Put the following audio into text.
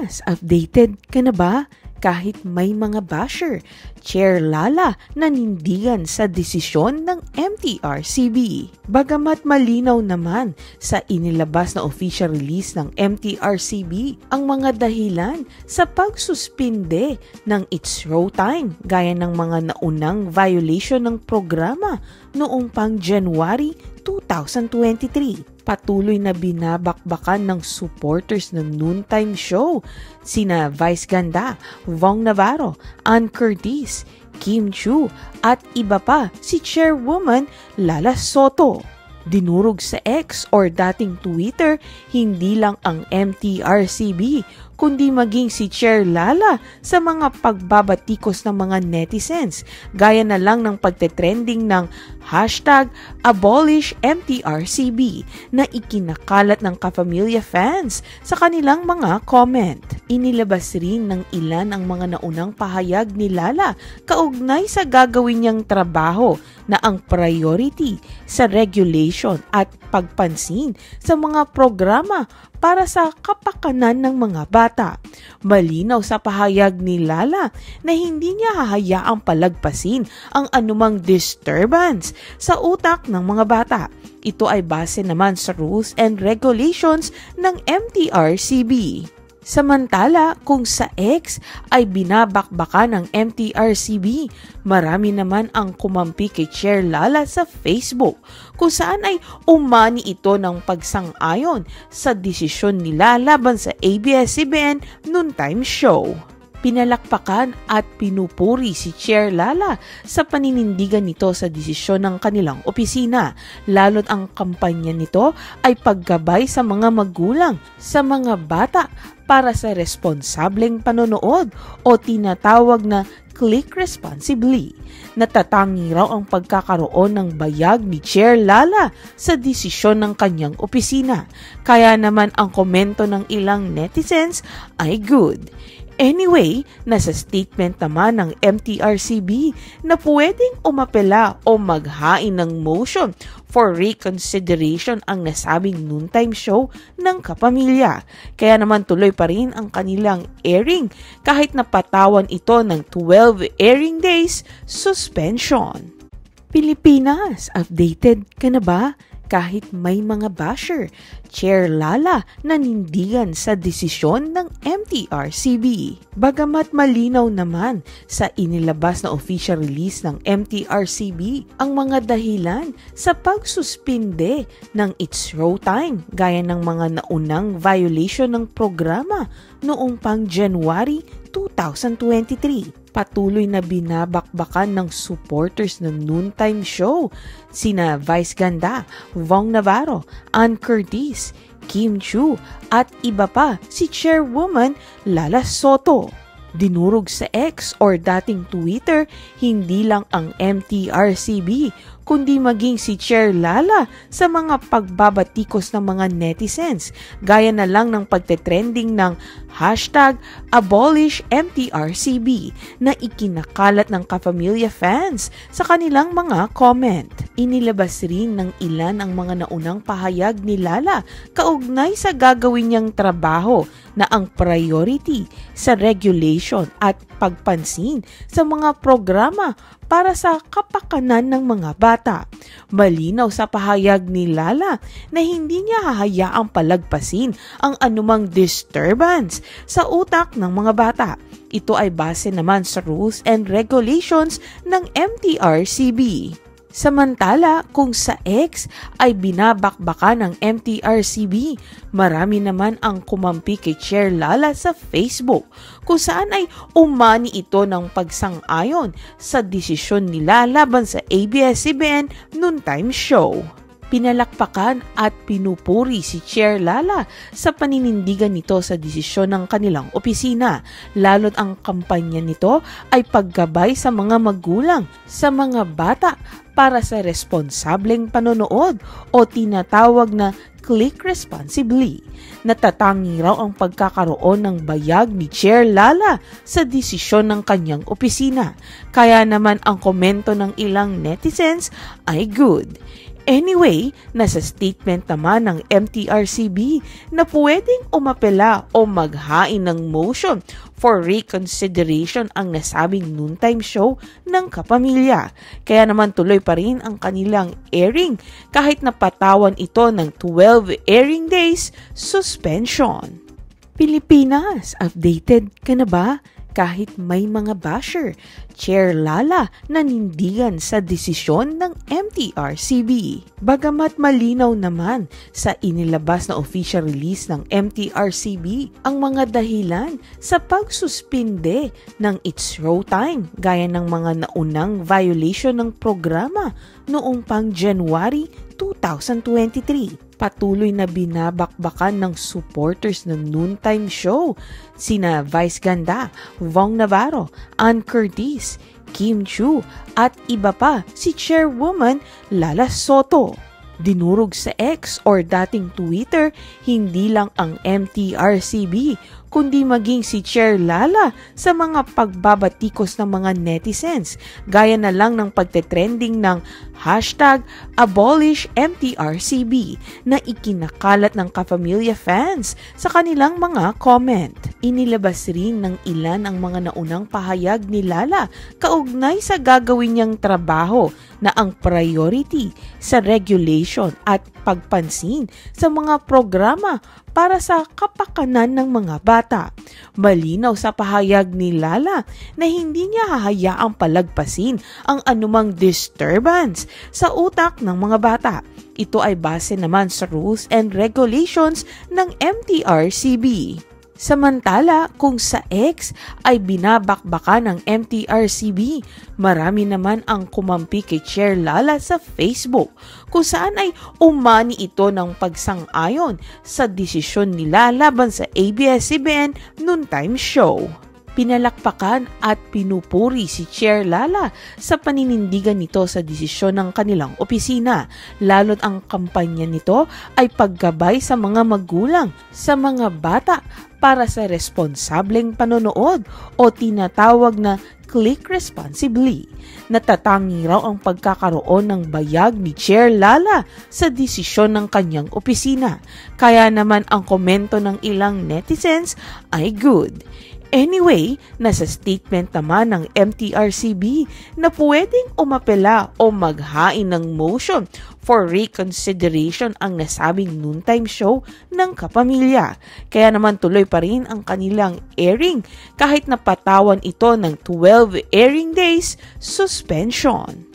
Pilipinas, updated ka na ba? Kahit may mga basher, Chair Lala nanindigan sa desisyon ng MTRCB. Bagamat malinaw naman sa inilabas na official release ng MTRCB ang mga dahilan sa pagsuspinde ng It's Showtime gaya ng mga naunang violation ng programa noong pang January 2023. Patuloy na binabakbakan ng supporters ng noontime show sina Vice Ganda, Vong Navarro, Ann Curtis, Kim Chu at iba pa si Chairwoman Lala Soto. Dinurog sa X or dating Twitter hindi lang ang MTRCB kundi maging si Chair Lala sa mga pagbabatikos ng mga netizens gaya na lang ng pagtetrending ng #AbolishMTRCB na ikinakalat ng Kapamilya fans sa kanilang mga comment. Inilabas rin ng ilan ang mga naunang pahayag ni Lala kaugnay sa gagawin niyang trabaho na ang priority sa regulation at pagpansin sa mga programa para sa kapakanan ng mga bata. Malinaw sa pahayag ni Lala na hindi niya hahayaang palagpasin ang anumang disturbance sa utak ng mga bata. Ito ay base naman sa rules and regulations ng MTRCB. Samantala, kung sa X ay binabakbakan ng MTRCB, marami naman ang kumampi kay Chair Lala sa Facebook, kung saan ay umani ito ng pagsang-ayon sa desisyon nila laban sa ABS-CBN noontime show. Pinalakpakan at pinupuri si Chair Lala sa paninindigan nito sa desisyon ng kanilang opisina, lalo't ang kampanya nito ay paggabay sa mga magulang, sa mga bata para sa responsableng panonood o tinatawag na click responsibly. Natatangi raw ang pagkakaroon ng bayag ni Chair Lala sa desisyon ng kanyang opisina, kaya naman ang komento ng ilang netizens ay good. Anyway, nasa statement naman ng MTRCB na pwedeng umapela o maghain ng motion for reconsideration ang nasabing noontime show ng Kapamilya. Kaya naman tuloy pa rin ang kanilang airing kahit napatawan ito ng 12 airing days suspension. Pilipinas, updated ka na ba? Kahit may mga basher, Chair Lala nanindigan sa desisyon ng MTRCB. Bagamat malinaw naman sa inilabas na official release ng MTRCB ang mga dahilan sa pagsuspinde ng It's Showtime gaya ng mga naunang violation ng programa noong pang January 2023. Patuloy na binabakbakan ng supporters ng noontime show sina Vice Ganda, Vong Navarro, Ann Curtis, Kim Chu at iba pa si Chairwoman Lala Soto. Dinurog sa X or dating Twitter hindi lang ang MTRCB kundi maging si Chair Lala sa mga pagbabatikos ng mga netizens gaya na lang ng pagtetrending ng #AbolishMTRCB na ikinakalat ng Kapamilya fans sa kanilang mga comment. Inilabas rin ng ilan ang mga naunang pahayag ni Lala kaugnay sa gagawin niyang trabaho na ang priority sa regulation at pagpansin sa mga programa para sa kapakanan ng mga bata. Malinaw sa pahayag ni Lala na hindi niya hahayaang palagpasin ang anumang disturbance sa utak ng mga bata. Ito ay base naman sa rules and regulations ng MTRCB. Samantala, kung sa X ay binabakbakan ng MTRCB, marami naman ang kumampi kay Chair Lala sa Facebook, kung saan ay umani ito ng pagsang-ayon sa desisyon nila laban sa ABS-CBN noontime show. Pinalakpakan at pinupuri si Chair Lala sa paninindigan nito sa desisyon ng kanilang opisina, lalo't ang kampanya nito ay paggabay sa mga magulang, sa mga bata para sa responsableng panonood o tinatawag na click responsibly. Natatangi raw ang pagkakaroon ng bayag ni Chair Lala sa desisyon ng kanyang opisina, kaya naman ang komento ng ilang netizens ay good. Anyway, nasa statement naman ng MTRCB na pwedeng umapela o maghain ng motion for reconsideration ang nasabing noontime show ng kapamilya. Kaya naman tuloy pa rin ang kanilang airing kahit napatawan ito ng 12 airing days suspension. Pilipinas, updated ka na ba? Kahit may mga basher, Chair Lala nanindigan sa desisyon ng MTRCB. Bagamat malinaw naman sa inilabas na official release ng MTRCB ang mga dahilan sa pagsuspinde ng It's Showtime gaya ng mga naunang violation ng programa noong pang January 2023. Patuloy na binabakbakan ng supporters ng noontime show sina Vice Ganda, Vong Navarro, Ann Curtis, Kim Chu at iba pa si Chairwoman Lala Soto. Dinurog sa X or dating Twitter, hindi lang ang MTRCB kundi maging si Chair Lala sa mga pagbabatikos ng mga netizens gaya na lang ng pagtetrending ng #AbolishMTRCB na ikinakalat ng Kapamilya fans sa kanilang mga comment. Inilabas rin ng ilan ang mga naunang pahayag ni Lala kaugnay sa gagawin niyang trabaho na ang priority sa regulation at pagpansin sa mga programa para sa kapakanan ng mga bata. Malinaw sa pahayag ni Lala na hindi niya hahayaang palagpasin ang anumang disturbance sa utak ng mga bata. Ito ay base naman sa rules and regulations ng MTRCB. Samantala, kung sa X ay binabakbakan ng MTRCB, marami naman ang kumampi kay Chair Lala sa Facebook, kung saan ay umani ito ng pagsang-ayon sa desisyon nila laban sa ABS-CBN noontime show. Pinalakpakan at pinupuri si Chair Lala sa paninindigan nito sa desisyon ng kanilang opisina, lalo't ang kampanya nito ay paggabay sa mga magulang, sa mga bata para sa responsableng panonood o tinatawag na click responsibly. Natatangi raw ang pagkakaroon ng bayag ni Chair Lala sa desisyon ng kanyang opisina, kaya naman ang komento ng ilang netizens ay good. Anyway, nasa statement naman ng MTRCB na pwedeng umapela o maghain ng motion for reconsideration ang nasabing noontime show ng kapamilya. Kaya naman tuloy pa rin ang kanilang airing kahit napatawan ito ng 12 airing days suspension.